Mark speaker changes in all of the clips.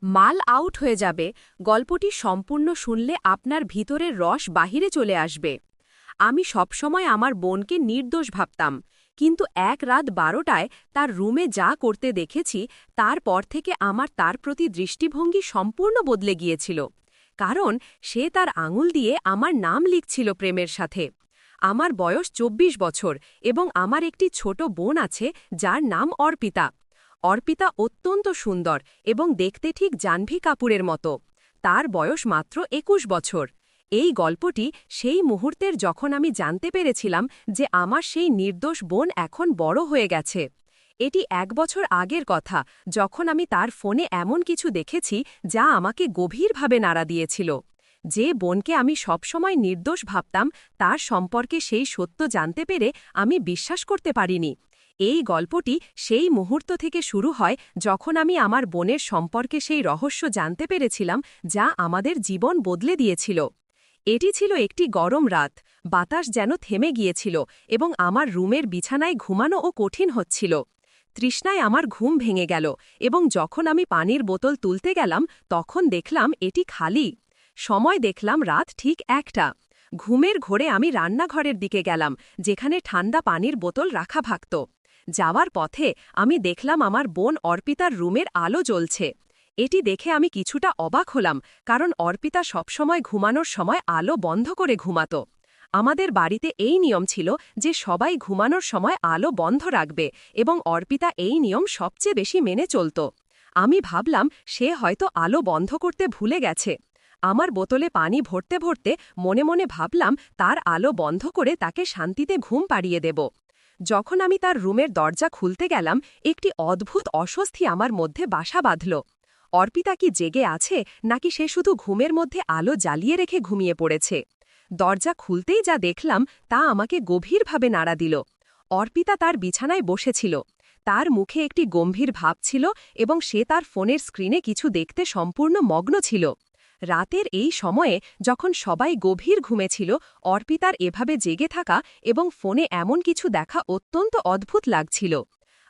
Speaker 1: মাল আউট হয়ে যাবে। গল্পটি সম্পূর্ণ শুনলে আপনার ভিতরের রস বাহিরে চলে আসবে। আমি সবসময় আমার বোনকে নির্দোষ ভাবতাম, কিন্তু এক রাত 12টায় তার রুমে যা করতে দেখেছি তারপর থেকে আমার তার প্রতি দৃষ্টিভঙ্গি সম্পূর্ণ বদলে গিয়েছিল। কারণ সে তার আঙুল দিয়ে আমার নাম লিখছিল প্রেমের সাথে। আমার বয়স 24 বছর এবং আমার একটি ছোট বোন আছে যার নাম অর্পিতা। অর্পিতা অত্যন্ত সুন্দর এবং দেখতে ঠিক জাহ্নবী কাপুরের মতো। তার বয়স মাত্র 21 বছর। এই গল্পটি সেই মুহূর্তের যখন আমি জানতে পেরেছিলাম যে আমার সেই নির্দোষ বোন এখন বড় হয়ে গেছে। এটি 1 বছর আগের কথা, যখন আমি তার ফোনে এমন কিছু দেখেছি যা আমাকে গভীরভাবে নাড়া দিয়েছিল। যে বোনকে আমি সবসময় নির্দোষ ভাবতাম, তার সম্পর্কে সেই সত্য জানতে পেরে আমি বিশ্বাস করতে পারিনি। এই গল্পটি সেই মুহূর্ত থেকে শুরু হয় যখন আমি আমার বোনের সম্পর্কে সেই রহস্য জানতে পেরেছিলাম যা আমাদের জীবন বদলে দিয়েছিল। এটি ছিল একটি গরম রাত, বাতাস যেন থেমে গিয়েছিল এবং আমার রুমের বিছানায় ঘুমানোও কঠিন হচ্ছিল। তৃষ্ণায় আমার ঘুম ভেঙে গেল এবং যখন আমি পানির বোতল তুলতে গেলাম তখন দেখলাম এটি খালি। সময় দেখলাম রাত ঠিক 1টা। ঘুমের ঘোরে আমি রান্নাঘরের দিকে গেলাম, যেখানে ঠান্ডা পানির বোতল রাখা থাকত। যাওয়ার পথে আমি দেখলাম আমার বোন অর্পিতার রুমের আলো জ্বলছে। এটি দেখে আমি কিছুটা অবাক হলাম, কারণ অর্পিতা সবসময় ঘুমানোর সময় আলো বন্ধ করে ঘুমাত। আমাদের বাড়িতে এই নিয়ম ছিল যে সবাই ঘুমানোর সময় আলো বন্ধ রাখবে এবং অর্পিতা এই নিয়ম সবচেয়ে বেশি মেনে চলত। আমি ভাবলাম সে হয়তো আলো বন্ধ করতে ভুলে গেছে। আমার বোতলে পানি ভরতে ভরতে মনে মনে ভাবলাম তার আলো বন্ধ করে তাকে শান্তিতে ঘুম পাড়িয়ে দেব। যখন আমি তার রুমের দরজা খুলতে গেলাম, একটি অদ্ভুত অস্বস্তি আমার মধ্যে বাসা বাঁধল। অর্পিতা কি জেগে আছে নাকি সে শুধু ঘুমের মধ্যে আলো জ্বালিয়ে রেখে ঘুমিয়ে পড়েছে? দরজা খুলতেই যা দেখলাম তা আমাকে গভীরভাবে নাড়া দিল। অর্পিতা তার বিছানায় বসেছিল। তার মুখে একটি গম্ভীর ভাব ছিল এবং সে তার ফোনের স্ক্রিনে কিছু দেখতে সম্পূর্ণ মগ্ন ছিল। রাতের এই সময়ে যখন সবাই গভীর ঘুমেছিল, অর্পিতার এভাবে জেগে থাকা এবং ফোনে এমন কিছু দেখা অত্যন্ত অদ্ভুত লাগছিল।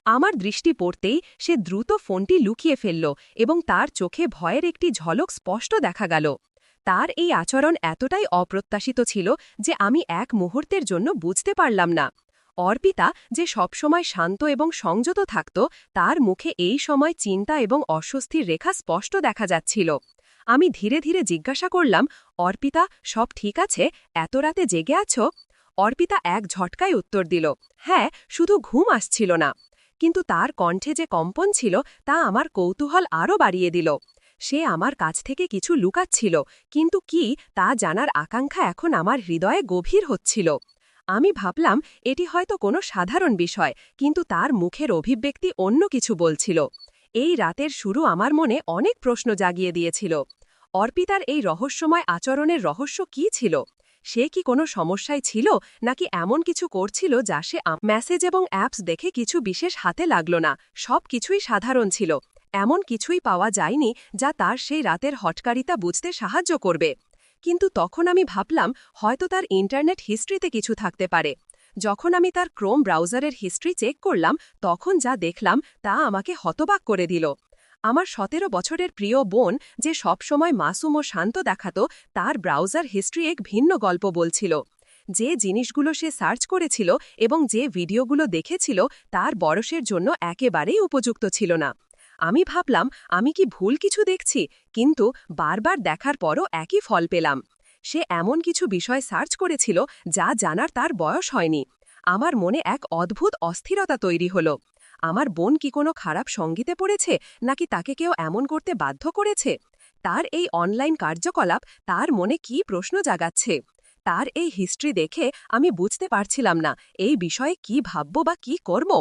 Speaker 1: আমার দৃষ্টি পড়তেই সে দ্রুত ফোনটি লুকিয়ে ফেলল এবং তার চোখে ভয়ের একটি ঝলক স্পষ্ট দেখা গেল। তার এই আচরণ এতটাই অপ্রত্যাশিত ছিল যে আমি এক মুহূর্তের জন্য বুঝতে পারলাম না। অর্পিতা, যে সবসময় শান্ত এবং সংযত থাকত, তার মুখে এই সময় চিন্তা এবং অস্বস্তির রেখা স্পষ্ট দেখা যাচ্ছিল। আমি ধীরে ধীরে জিজ্ঞাসা করলাম, অর্পিতা, সব ঠিক আছে? এত রাতে জেগে আছো? অর্পিতা এক ঝটকায় উত্তর দিল, হ্যাঁ, শুধু ঘুম আসছিল না। কিন্তু তার কণ্ঠে যে কম্পন ছিল তা আমার কৌতূহল আরও বাড়িয়ে দিল। সে আমার কাছ থেকে কিছু লুকাচ্ছিল, কিন্তু কি তা জানার আকাঙ্ক্ষা এখন আমার হৃদয়ে গভীর হচ্ছিল। আমি ভাবলাম এটি হয়তো কোনো সাধারণ বিষয়, কিন্তু তার মুখের অভিব্যক্তি অন্য কিছু বলছিল। এই রাতের শুরু আমার মনে অনেক প্রশ্ন জাগিয়ে দিয়েছিল। অর্পিতার এই রহস্যময় আচরণের রহস্য কী ছিল? সে কি কোনো সমস্যায় ছিল নাকি এমন কিছু করছিল যা সে মেসেজ এবং অ্যাপস দেখে কিছু বিশেষ হাতে লাগল না? সব কিছুই সাধারণ ছিল। এমন কিছুই পাওয়া যায়নি যা তার সেই রাতের হটকারিতা বুঝতে সাহায্য করবে। কিন্তু তখন আমি ভাবলাম হয়তো তার ইন্টারনেট হিস্ট্রিতে কিছু থাকতে পারে। যখন আমি তার ক্রোম ব্রাউজারের হিস্ট্রি চেক করলাম, তখন যা দেখলাম তা আমাকে হতবাক করে দিল। আমার 17 বছরের প্রিয় বোন, যে সবসময় মাসুম ও শান্ত দেখাত, তার ব্রাউজার হিস্ট্রি এক ভিন্ন গল্প বলছিল। যে জিনিসগুলো সে সার্চ করেছিল এবং যে ভিডিওগুলো দেখেছিল তার বয়সের জন্য একেবারেই উপযুক্ত ছিল না। আমি ভাবলাম আমি কি ভুল কিছু দেখছি, কিন্তু বারবার দেখার পরও একই ফল পেলাম। সে এমন কিছু বিষয় সার্চ করেছিল যা জানার তার বয়স হয়নি। আমার মনে এক অদ্ভুত অস্থিরতা তৈরি হলো। আমার বোন কি কোনো খারাপ সঙ্গীতে পড়েছে নাকি তাকে কেউ এমন করতে বাধ্য করেছে? তার এই অনলাইন কার্যকলাপ তার মনে কি প্রশ্ন জাগাচ্ছে? তার এই হিস্ট্রি দেখে আমি বুঝতে পারছিলাম না এই বিষয়ে কি ভাবব বা কি করব।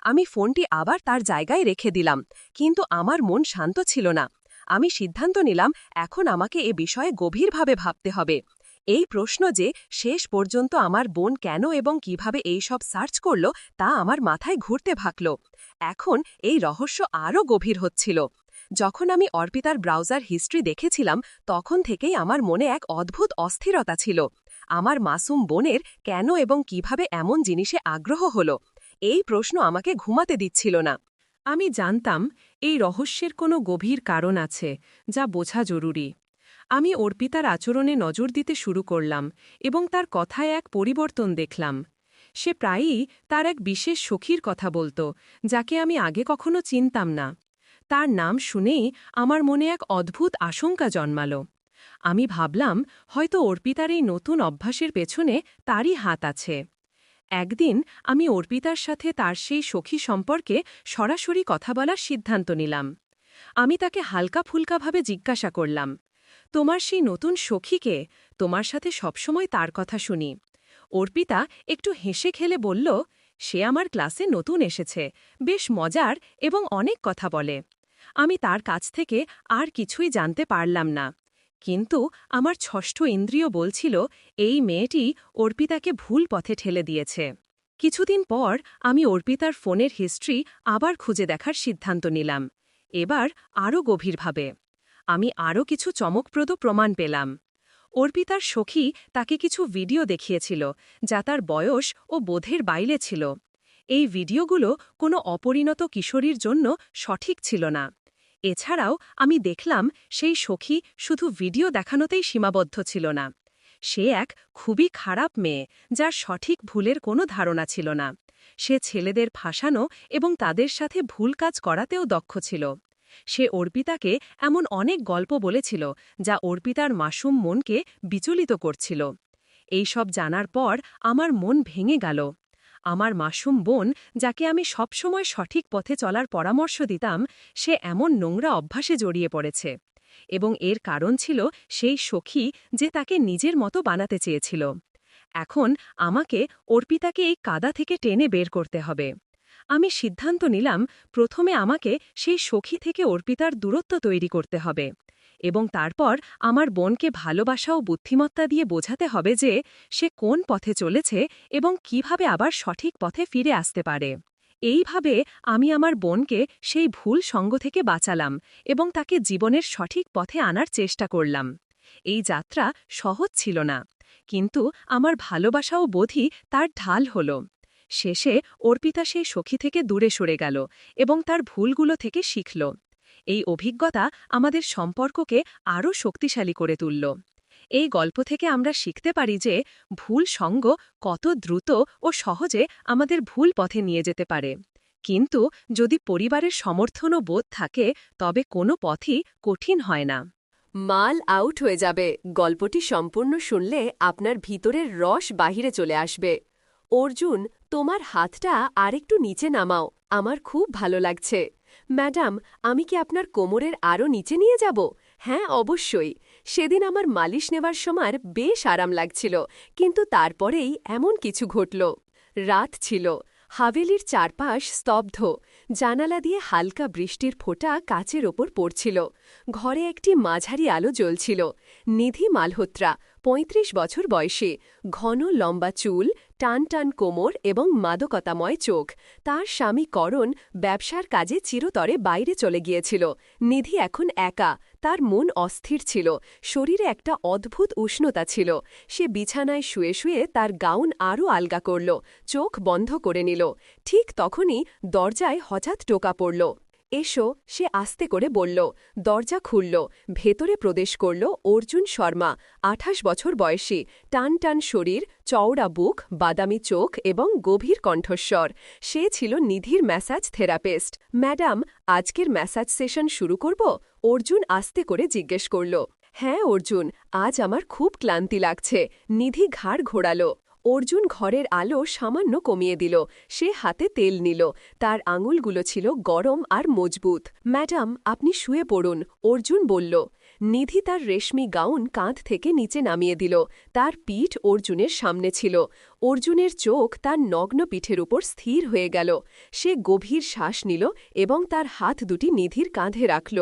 Speaker 1: আমি ফোনটি আবার তার জায়গায় রেখে দিলাম, কিন্তু আমার মন শান্ত ছিল না। আমি সিদ্ধান্ত নিলাম এখন আমাকে এ বিষয়ে গভীরভাবে ভাবতে হবে। এই প্রশ্ন যে শেষ পর্যন্ত আমার বোন কেন এবং কিভাবে এই সব সার্চ করল তা আমার মাথায় ঘুরতে থাকল। এখন এই রহস্য আরও গভীর হচ্ছিল। যখন আমি অর্পিতার ব্রাউজার হিস্ট্রি দেখেছিলাম, তখন থেকেই আমার মনে এক অদ্ভুত অস্থিরতা ছিল। আমার মাসুম বোনের কেন এবং কিভাবে এমন জিনিসে আগ্রহ হলো, এই প্রশ্ন আমাকে ঘুমাতে দিচ্ছিল না।
Speaker 2: আমি জানতাম এই রহস্যের কোনো গভীর কারণ আছে যা বোঝা জরুরি। আমি অর্পিতার আচরণে নজর দিতে শুরু করলাম এবং তার কথায় এক পরিবর্তন দেখলাম। সে প্রায়ই তার এক বিশেষ সখীর কথা বলত, যাকে আমি আগে কখনো চিনতাম না। তার নাম শুনেই আমার মনে এক অদ্ভুত আশঙ্কা জন্মাল। আমি ভাবলাম হয়তো অর্পিতার এই নতুন অভ্যাসের পেছনে তারই হাত আছে। একদিন আমি অর্পিতার সাথে তার সেই সখী সম্পর্কে সরাসরি কথা বলার সিদ্ধান্ত নিলাম। আমি তাকে হালকা ফুলকাভাবে জিজ্ঞাসা করলাম, তোমার সেই নতুন সখীকে? তোমার সাথে সবসময় তার কথা শুনি। অর্পিতা একটু হেসে খেলে বলল, সে আমার ক্লাসে নতুন এসেছে, বেশ মজার এবং অনেক কথা বলে। আমি তার কাছ থেকে আর কিছুই জানতে পারলাম না, কিন্তু আমার ষষ্ঠ ইন্দ্রিয় বলছিল এই মেয়েটি অর্পিতাকে ভুল পথে ঠেলে দিয়েছে। কিছুদিন পর আমি অর্পিতার ফোনের হিস্ট্রি আবার খুঁজে দেখার সিদ্ধান্ত নিলাম, এবার আরও গভীরভাবে। আমি আরও কিছু চমকপ্রদ প্রমাণ পেলাম। অর্পিতার সখী তাকে কিছু ভিডিও দেখিয়েছিল যা তার বয়স ও বোধের বাইরে ছিল। এই ভিডিওগুলো কোনো অপরিণত কিশোরীর জন্য সঠিক ছিল না। এছাড়াও আমি দেখলাম সেই সখী শুধু ভিডিও দেখানোতেই সীমাবদ্ধ ছিল না। সে এক খুবই খারাপ মেয়ে, যার সঠিক ভুলের কোনো ধারণা ছিল না। সে ছেলেদের ফাঁসানো এবং তাদের সাথে ভুল কাজ করাতেও দক্ষ ছিল। সে অর্পিতাকে এমন অনেক গল্প বলেছিল যা অর্পিতার মাসুম মনকে বিচলিত করছিল। এই সব জানার পর আমার মন ভেঙে গেল। আমার মাসুম বোন, যাকে আমি সবসময় সঠিক পথে চলার পরামর্শ দিতাম, সে এমন নোংরা অভ্যাসে জড়িয়ে পড়েছে। এবং এর কারণ ছিল সেই সখী যে তাকে নিজের মতো বানাতে চেয়েছিল। এখন আমাকে অর্পিতাকে এই কাদা থেকে টেনে বের করতে হবে। আমি সিদ্ধান্ত নিলাম প্রথমে আমাকে সেই সখী থেকে অর্পিতার দূরত্ব তৈরি করতে হবে, এবং তারপর আমার বোনকে ভালোবাসা ও বুদ্ধিমত্তা দিয়ে বোঝাতে হবে যে সে কোন পথে চলেছে এবং কিভাবে আবার সঠিক পথে ফিরে আসতে পারে। এইভাবে আমি আমার বোনকে সেই ভুল সঙ্গ থেকে বাঁচালাম এবং তাকে জীবনের সঠিক পথে আনার চেষ্টা করলাম। এই যাত্রা সহজ ছিল না, কিন্তু আমার ভালোবাসা ও বোধই তার ঢাল হল। শেষে অর্পিতা সেই সখী থেকে দূরে সরে গেল এবং তার ভুলগুলো থেকে শিখল। এই অভিজ্ঞতা আমাদের সম্পর্ককে আরও শক্তিশালী করে তুলল। এই গল্প থেকে আমরা শিখতে পারি যে ভুল সঙ্গ কত দ্রুত ও সহজে আমাদের ভুল পথে নিয়ে যেতে পারে, কিন্তু যদি পরিবারের সমর্থন ও বোধ থাকে তবে কোনো পথই কঠিন হয় না।
Speaker 1: মাল আউট হয়ে যাবে। গল্পটি সম্পূর্ণ শুনলে আপনার ভিতরের রস বাহিরে চলে আসবে। অর্জুন, তোমার হাতটা আরেকটু নিচে নামাও, আমার খুব ভালো লাগছে। ম্যাডাম, আমি কি আপনার কোমরের আরও নিচে নিয়ে যাব? হ্যাঁ, অবশ্যই। সেদিন আমার মালিশ নেবার সময় বেশ আরাম লাগছিল, কিন্তু তারপরেই এমন কিছু ঘটল। রাত ছিল, হাভেলির চারপাশ স্তব্ধ। জানালা দিয়ে হালকা বৃষ্টির ফোঁটা কাচের ওপর পড়ছিল। ঘরে একটি মাঝারি আলো জ্বলছিল। নিধি মালহোত্রা, ৩৫ বছর বয়সী, ঘন লম্বা চুল, টান টান কোমর এবং মাদকতাময় চোখ। তার স্বামী করণ ব্যবসার কাজে চিরতরে বাইরে চলে গিয়েছিল। নিধি এখন একা, তার মন অস্থির ছিল, শরীরে একটা অদ্ভুত উষ্ণতা ছিল। সে বিছানায় শুয়ে শুয়ে তার গাউন আরও আলগা করল, চোখ বন্ধ করে নিল। ঠিক তখনই দরজায় হঠাৎ টোকা পড়ল। এসো, সে আস্তে করে বলল। দরজা খুলল। ভেতরে প্রবেশ করল অর্জুন শর্মা, ২৮ বছর বয়সী, টান টান শরীর, চওড়া বুক, বাদামি চোখ এবং গভীর কণ্ঠস্বর। সে ছিল নিধির ম্যাসাজ থেরাপিস্ট। ম্যাডাম, আজকের ম্যাসাজ সেশন শুরু করব? অর্জুন আস্তে করে জিজ্ঞেস করল। হ্যাঁ অর্জুন, আজ আমার খুব ক্লান্তি লাগছে। নিধি ঘাড় ঘোরাল। অর্জুন ঘরের আলো সামান্য কমিয়ে দিল। সে হাতে তেল নিল। তার আঙুলগুলো ছিল গরম আর মজবুত। ম্যাডাম, আপনি শুয়ে পড়ুন, অর্জুন বলল। নিধি তার রেশমি গাউন কাঁধ থেকে নিচে নামিয়ে দিল। তার পিঠ অর্জুনের সামনে ছিল। অর্জুনের চোখ তার নগ্ন পিঠের উপর স্থির হয়ে গেল। সে গভীর শ্বাস নিল এবং তার হাত দুটি নিধির কাঁধে রাখল।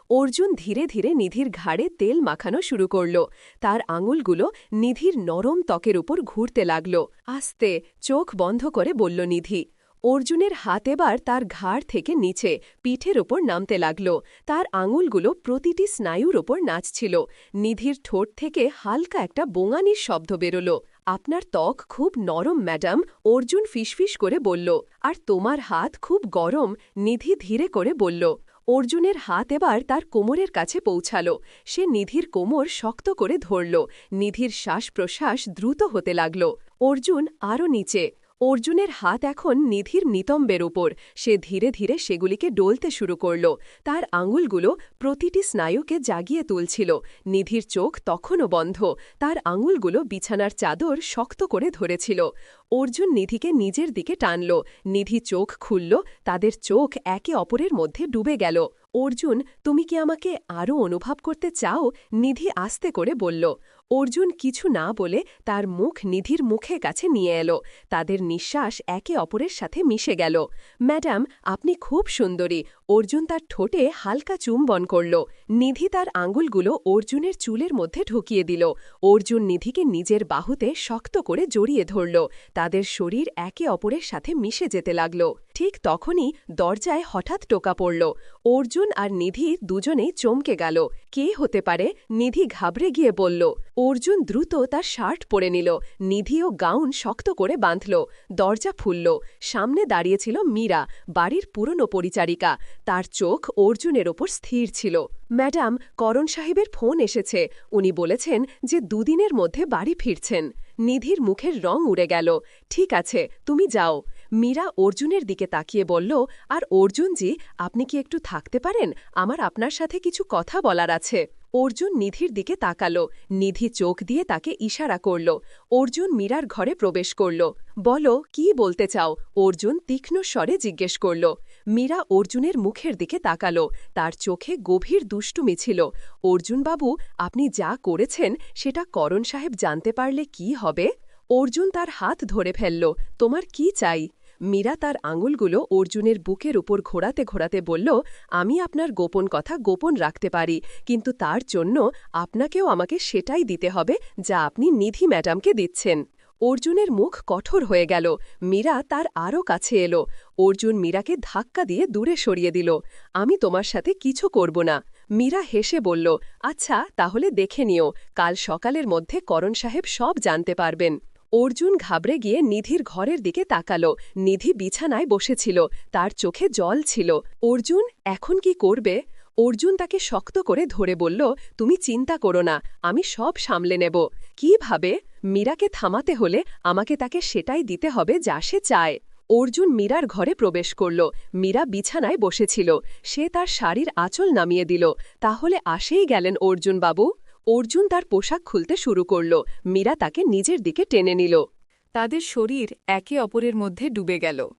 Speaker 1: অর্জুন ধীরে ধীরে নিধির ঘাড়ে তেল মাখানো শুরু করল। তার আঙুলগুলো নিধির নরম ত্বকের উপর ঘুরতে লাগল। আস্তে চোখ বন্ধ করে বলল নিধি। অর্জুনের হাত এবার তার ঘাড় থেকে নিচে পিঠের ওপর নামতে লাগল। তার আঙুলগুলো প্রতিটি স্নায়ুর ওপর নাচছিল। নিধির ঠোঁট থেকে হালকা একটা বোঙানির শব্দ বেরোল। আপনার ত্বক খুব নরম ম্যাডাম, অর্জুন ফিসফিস করে বলল। আর তোমার হাত খুব গরম, নিধি ধীরে করে বলল। অর্জুনের হাত এবার তার কোমরের কাছে পৌঁছাল। সে নিধির কোমর শক্ত করে ধরল। নিধির শ্বাস-প্রশ্বাস দ্রুত হতে লাগল। অর্জুন আরও নিচে। অর্জুনের হাত এখন নিধির নিতম্বের উপর। সে ধীরে ধীরে সেগুলিকে ডলতে শুরু করল। তার আঙুলগুলো প্রতিটি স্নায়ুকে জাগিয়ে তুলছিল। নিধির চোখ তখনও বন্ধ। তার আঙুলগুলো বিছানার চাদর শক্ত করে ধরেছিল। অর্জুন নিধিকে নিজের দিকে টানল। নিধি চোখ খুলল। তাদের চোখ একে অপরের মধ্যে ডুবে গেল। অর্জুন, তুমি কি আমাকে আরও অনুভব করতে চাও? নিধি আস্তে করে বলল। অর্জুন কিছু না বলে তার মুখ নিধির মুখের কাছে নিয়ে এলো। তাদের নিঃশ্বাস একে অপরের সাথে মিশে গেল। ম্যাডাম, আপনি খুব সুন্দরী। অর্জুন তার ঠোঁটে হালকা চুম্বন করল। নিধি তার আঙুলগুলো অর্জুনের চুলের মধ্যে ঢুকিয়ে দিল। অর্জুন নিধিকে নিজের বাহুতে শক্ত করে জড়িয়ে ধরল। তাদের শরীর একে অপরের সাথে মিশে যেতে লাগল। ঠিক তখনই দরজায় হঠাৎ টোকা পড়ল। অর্জুন আর নিধি দুজনেই চমকে গেল। কে হতে পারে? নিধি ঘাবড়ে গিয়ে বলল। অর্জুন দ্রুত তার শার্ট পরে নিল। নিধিও গাউন শক্ত করে বাঁধল। দরজা খুলল। সামনে দাঁড়িয়েছিল মীরা, বাড়ির পুরনো পরিচারিকা। তার চোখ অর্জুনের ওপর স্থির ছিল। ম্যাডাম, করণ সাহেবের ফোন এসেছে। উনি বলেছেন যে দুদিনের মধ্যে বাড়ি ফিরছেন। নিধির মুখের রং উড়ে গেল। ঠিক আছে, তুমি যাও। মীরা অর্জুনের দিকে তাকিয়ে বলল, আর অর্জুনজি, আপনি কি একটু থাকতে পারেন? আমার আপনার সাথে কিছু কথা বলার আছে। অর্জুন নিধির দিকে তাকাল। নিধি চোখ দিয়ে তাকে ইশারা করল। অর্জুন মীরার ঘরে প্রবেশ করল। বলো, কি বলতে চাও? অর্জুন তীক্ষ্ণ স্বরে জিজ্ঞেস করল। মীরা অর্জুনের মুখের দিকে তাকাল। তার চোখে গভীর দুষ্টুমি ছিল। অর্জুনবাবু, আপনি যা করেছেন সেটা করণ সাহেব জানতে পারলে কি হবে? অর্জুন তার হাত ধরে ফেলল। তোমার কি চাই? মীরা তার আঙুলগুলো অর্জুনের বুকের উপর ঘোরাতে ঘোরাতে বলল, আমি আপনার গোপন কথা গোপন রাখতে পারি, কিন্তু তার জন্য আপনাকেও আমাকে সেটাই দিতে হবে যা আপনি নিধি ম্যাডামকে দিচ্ছেন। অর্জুনের মুখ কঠোর হয়ে গেল। মীরা তার আরও কাছে এলো। অর্জুন মীরাকে ধাক্কা দিয়ে দূরে সরিয়ে দিল। আমি তোমার সাথে কিছু করব না। মীরা হেসে বলল, আচ্ছা, তাহলে দেখে নিও। কাল সকালের মধ্যে করণ সাহেব সব জানতে পারবেন। অর্জুন ঘাবড়ে গিয়ে নিধির ঘরের দিকে তাকাল। নিধি বিছানায় বসেছিল। তার চোখে জল ছিল। অর্জুন এখন কি করবে? অর্জুন তাকে শক্ত করে ধরে বলল, তুমি চিন্তা করো না, আমি সব সামলে নেব। কিভাবে? মীরাকে থামাতে হলে আমাকে তাকে সেটাই দিতে হবে যা সে চায়। অর্জুন মীরার ঘরে প্রবেশ করল। মীরা বিছানায় বসেছিল। সে তার শাড়ির আঁচল নামিয়ে দিল। তাহলে আসেই গেলেন অর্জুনবাবু। অর্জুন তার পোশাক খুলতে শুরু করল। মীরা তাকে নিজের দিকে টেনে নিল।
Speaker 2: তাদের শরীর একে অপরের মধ্যে ডুবে গেল।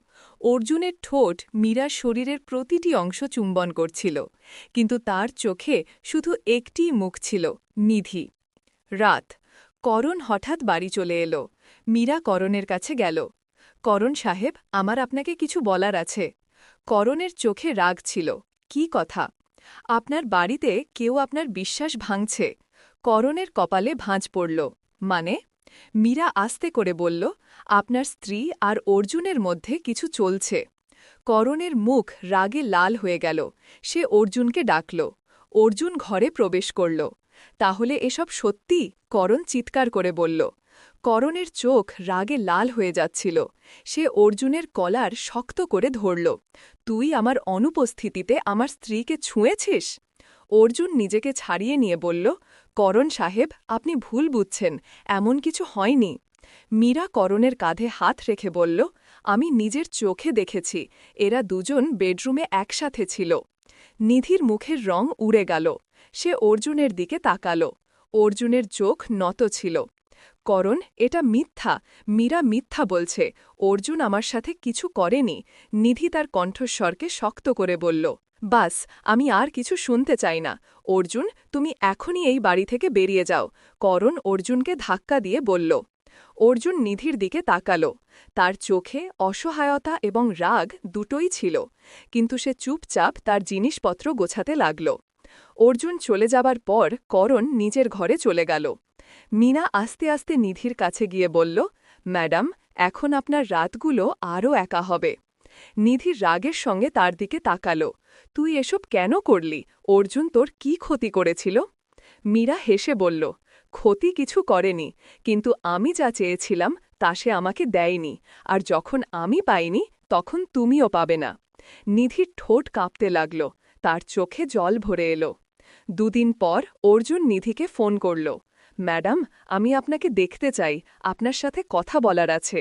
Speaker 2: অর্জুনের ঠোঁট মীরার শরীরের প্রতিটি অংশ চুম্বন করছিল, কিন্তু তার চোখে শুধু একটিই মুখ ছিল, নিধি। রাত। করণ হঠাৎ বাড়ি চলে এলো। মীরা করণের কাছে গেল। করণ সাহেব, আমার আপনাকে কিছু বলার আছে। করণের চোখে রাগ ছিল। কি কথা? আপনার বাড়িতে কেউ আপনার বিশ্বাস ভাঙছে। করণের কপালে ভাঁজ পড়ল। মানে? মীরা আস্তে করে বলল, আপনার স্ত্রী আর অর্জুনের মধ্যে কিছু চলছে। করণের মুখ রাগে লাল হয়ে গেল। সে অর্জুনকে ডাকল। অর্জুন ঘরে প্রবেশ করল। তাহলে এসব সত্যি? করণ চিৎকার করে বলল। করণের চোখ রাগে লাল হয়ে যাচ্ছিল। সে অর্জুনের কলার শক্ত করে ধরল। তুই আমার অনুপস্থিতিতে আমার স্ত্রীকে ছুঁয়েছিস? অর্জুন নিজেকে ছাড়িয়ে নিয়ে বলল, করণ সাহেব, আপনি ভুল বুঝছেন, এমন কিছু হয়নি। মীরা করণের কাঁধে হাত রেখে বলল, আমি নিজের চোখে দেখেছি, এরা দুজন বেডরুমে একসাথে ছিল। নিধির মুখের রং উড়ে গেল। সে অর্জুনের দিকে তাকাল। অর্জুনের চোখ নত ছিল। করণ, এটা মিথ্যা। মীরা মিথ্যা বলছে। অর্জুন আমার সাথে কিছু করেনি। নিধি তার কণ্ঠস্বরকে শক্ত করে বলল, বাস, আমি আর কিছু শুনতে চাই না। অর্জুন, তুমি এখনই এই বাড়ি থেকে বেরিয়ে যাও। করণ অর্জুনকে ধাক্কা দিয়ে বলল। অর্জুন নিধির দিকে তাকাল। তার চোখে অসহায়তা এবং রাগ দুটোই ছিল, কিন্তু সে চুপচাপ তার জিনিসপত্র গোছাতে লাগল। অর্জুন চলে যাবার পর করণ নিজের ঘরে চলে গেল। মীরা আস্তে আস্তে নিধির কাছে গিয়ে বলল, ম্যাডাম, এখন আপনার রাতগুলো আরও একা হবে। নিধির রাগের সঙ্গে তার দিকে তাকাল। তুই এসব কেন করলি? অর্জুন তোর কি ক্ষতি করেছিল? মীরা হেসে বলল,
Speaker 3: ক্ষতি কিছু করেনি, কিন্তু আমি যা চেয়েছিলাম তা সে আমাকে দেয়নি, আর যখন আমি পাইনি তখন তুমিও পাবে না। নিধির ঠোঁট কাঁপতে লাগল, তার চোখে জল ভরে এলো। দুদিন পর অর্জুন নিধিকে ফোন করল। ম্যাডাম, আমি আপনাকে দেখতে চাই, আপনার সাথে কথা বলার আছে।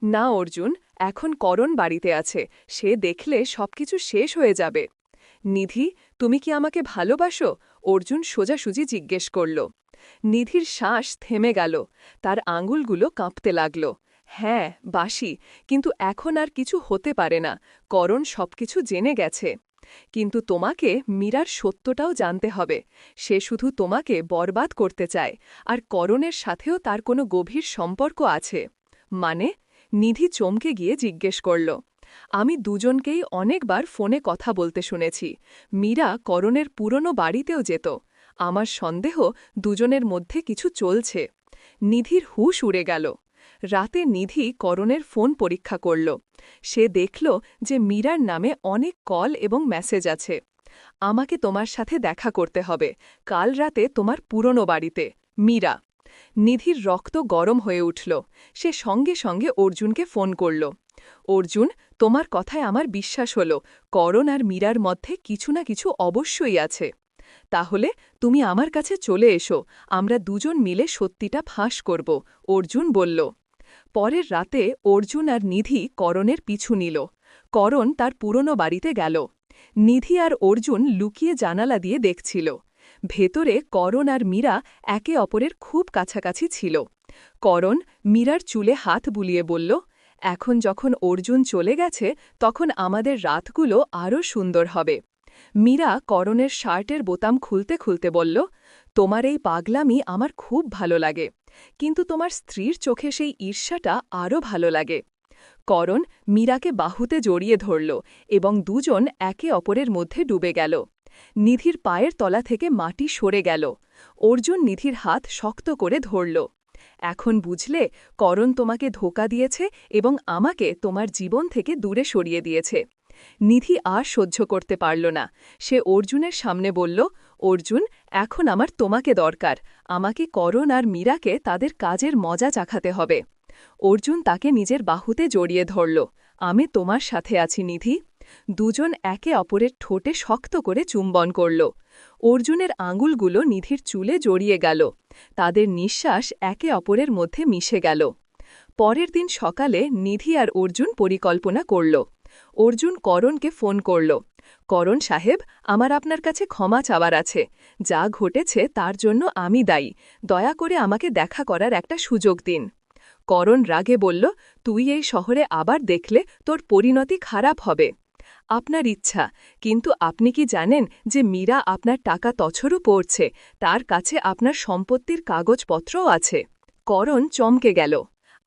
Speaker 3: না অর্জুন, এখন করণ বাড়িতে আছে, সে দেখলে সবকিছু শেষ হয়ে যাবে। নিধি, তুমি কি আমাকে ভালোবাসো? অর্জুন সোজাসুজি জিজ্ঞেস করল। নিধির শ্বাস থেমে গেল, তার আঙুলগুলো কাঁপতে লাগল। হ্যাঁ, বাসি, কিন্তু এখন আর কিছু হতে পারে না, করণ সবকিছু জেনে গেছে। কিন্তু তোমাকে মীরার সত্যটাও জানতে হবে। সে শুধু তোমাকে বরবাদ করতে চায়, আর করণের সাথেও তার কোনো গভীর সম্পর্ক আছে। মানে? নিধি চমকে গিয়ে জিজ্ঞেস করল। আমি দুজনকেই অনেকবার ফোনে কথা বলতে শুনেছি। মীরা করণের পুরনো বাড়িতেও যেত। আমার সন্দেহ দুজনের মধ্যে কিছু চলছে। নিধির হুঁশ উড়ে গেল। রাতে নিধি করণের ফোন পরীক্ষা করল। সে দেখল যে মীরার নামে অনেক কল এবং মেসেজ আছে। আমাকে তোমার সাথে দেখা করতে হবে, কাল রাতে তোমার পুরনো বাড়িতে, মীরা। নিধির রক্ত গরম হয়ে উঠল। সে সঙ্গে সঙ্গে অর্জুনকে ফোন করল। অর্জুন, তোমার কথায় আমার বিশ্বাস হল, করণ আর মীরার মধ্যে কিছু না কিছু অবশ্যই আছে। তাহলে তুমি আমার কাছে চলে এসো, আমরা দুজন মিলে সত্যিটা ফাঁস করব, অর্জুন বলল। পরের রাতে অর্জুন আর নিধি করণের পিছু নিল। করণ তার পুরনো বাড়িতে গেল। নিধি আর অর্জুন লুকিয়ে জানালা দিয়ে দেখছিল। ভেতরে করণ আর মীরা একে অপরের খুব কাছাকাছি ছিল। করণ মীরার চুলে হাত বুলিয়ে বলল, এখন যখন অর্জুন চলে গেছে তখন আমাদের রাতগুলো আরও সুন্দর হবে। মীরা করণের শার্টের বোতাম খুলতে খুলতে বলল, তোমার এই পাগলামি আমার খুব ভালো লাগে, কিন্তু তোমার স্ত্রীর চোখে সেই ঈর্ষাটা আরও ভালো লাগে। করণ মীরাকে বাহুতে জড়িয়ে ধরল এবং দুজন একে অপরের মধ্যে ডুবে গেল। নিধির পায়ের তলা থেকে মাটি সরে গেল। অর্জুন নিধির হাত শক্ত করে ধরল। এখন বুঝলে, করণ তোমাকে ধোঁকা দিয়েছে এবং আমাকে তোমার জীবন থেকে দূরে সরিয়ে দিয়েছে। নিধি আর সহ্য করতে পারল না। সে অর্জুনের সামনে বলল, অর্জুন, এখন আমার তোমাকে দরকার, আমাকে করণ আর মীরাকে তাদের কাজের মজা চাখাতে হবে। অর্জুন তাকে নিজের বাহুতে জড়িয়ে ধরল। আমি তোমার সাথে আছি নিধি। দুজন একে অপরের ঠোঁটে শক্ত করে চুম্বন করল। অর্জুনের আঙুলগুলো নিধির চুলে জড়িয়ে গেল। তাদের নিঃশ্বাস একে অপরের মধ্যে মিশে গেল। পরের দিন সকালে নিধি আর অর্জুন পরিকল্পনা করল। অর্জুন করণকে ফোন করল। করণ সাহেব, আমার আপনার কাছে ক্ষমা চাওয়ার আছে। যা ঘটেছে তার জন্য আমি দায়ী, দয়া করে আমাকে দেখা করার একটা সুযোগ দিন। করণ রাগে বলল, তুই এই শহরে আবার দেখলে তোর পরিণতি খারাপ হবে। আপনার ইচ্ছা, কিন্তু আপনি কি জানেন যে মীরা আপনার টাকা তছরু পড়ছে, তার কাছে আপনার সম্পত্তির কাগজপত্রও আছে। করণ চমকে গেল।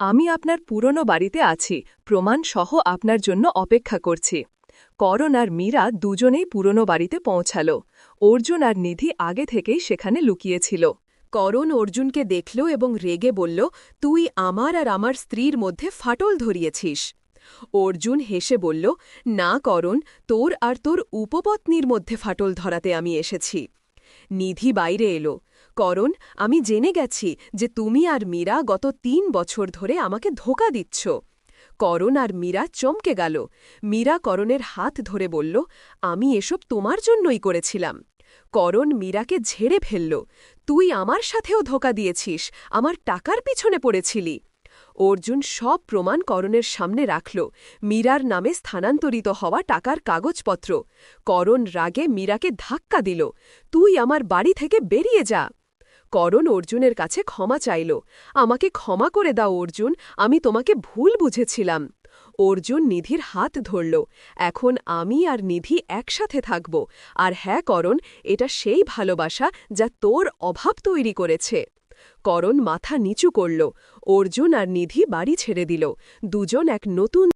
Speaker 3: আমি আপনার পুরনো বাড়িতে আছি, প্রমাণ সহ আপনার জন্য অপেক্ষা করছি। করণ আর মীরা দুজনেই পুরনো বাড়িতে পৌঁছাল। অর্জুন আর নিধি আগে থেকেই সেখানে লুকিয়েছিল।
Speaker 1: করণ অর্জুনকে দেখল এবং রেগে বলল, তুই আমার আর আমার স্ত্রীর মধ্যে ফাটল ধরিয়েছিস। অর্জুন হেসে বলল, না করণ, তোর আর তোর উপপত্নীর মধ্যে ফাটল ধরাতে আমি এসেছি। নিধি বাইরে এলো। করণ, আমি জেনে গেছি যে তুমি আর মীরা গত ৩ বছর ধরে আমাকে ধোঁকা দিচ্ছ। করণ আর মীরা চমকে গেল। মীরা করণের হাত ধরে বলল, আমি এসব তোমার জন্যই করেছিলাম। করণ মীরাকে ঝেড়ে ফেলল। তুই আমার সাথেও ধোঁকা দিয়েছিস, আমার টাকার পিছনে পড়েছিলি। অর্জুন সব প্রমাণ করণের সামনে রাখল, মীরার নামে স্থানান্তরিত হওয়া টাকার কাগজপত্র। করণ রাগে মীরাকে ধাক্কা দিল, তুই আমার বাড়ি থেকে বেরিয়ে যা। করণ অর্জুনের কাছে ক্ষমা চাইল, আমাকে ক্ষমা করে দাও অর্জুন, আমি তোমাকে ভুল বুঝেছিলাম। অর্জুন নিধির হাত ধরল, এখন আমি আর নিধি একসাথে থাকব, আর হ্যাঁ করণ, এটা সেই ভালোবাসা যা তোর অভাব তৈরি করেছে। করণ মাথা নিচু করল। অর্জুন আর নিধি বাড়ি ছেড়ে দিল। দুজন এক নতুন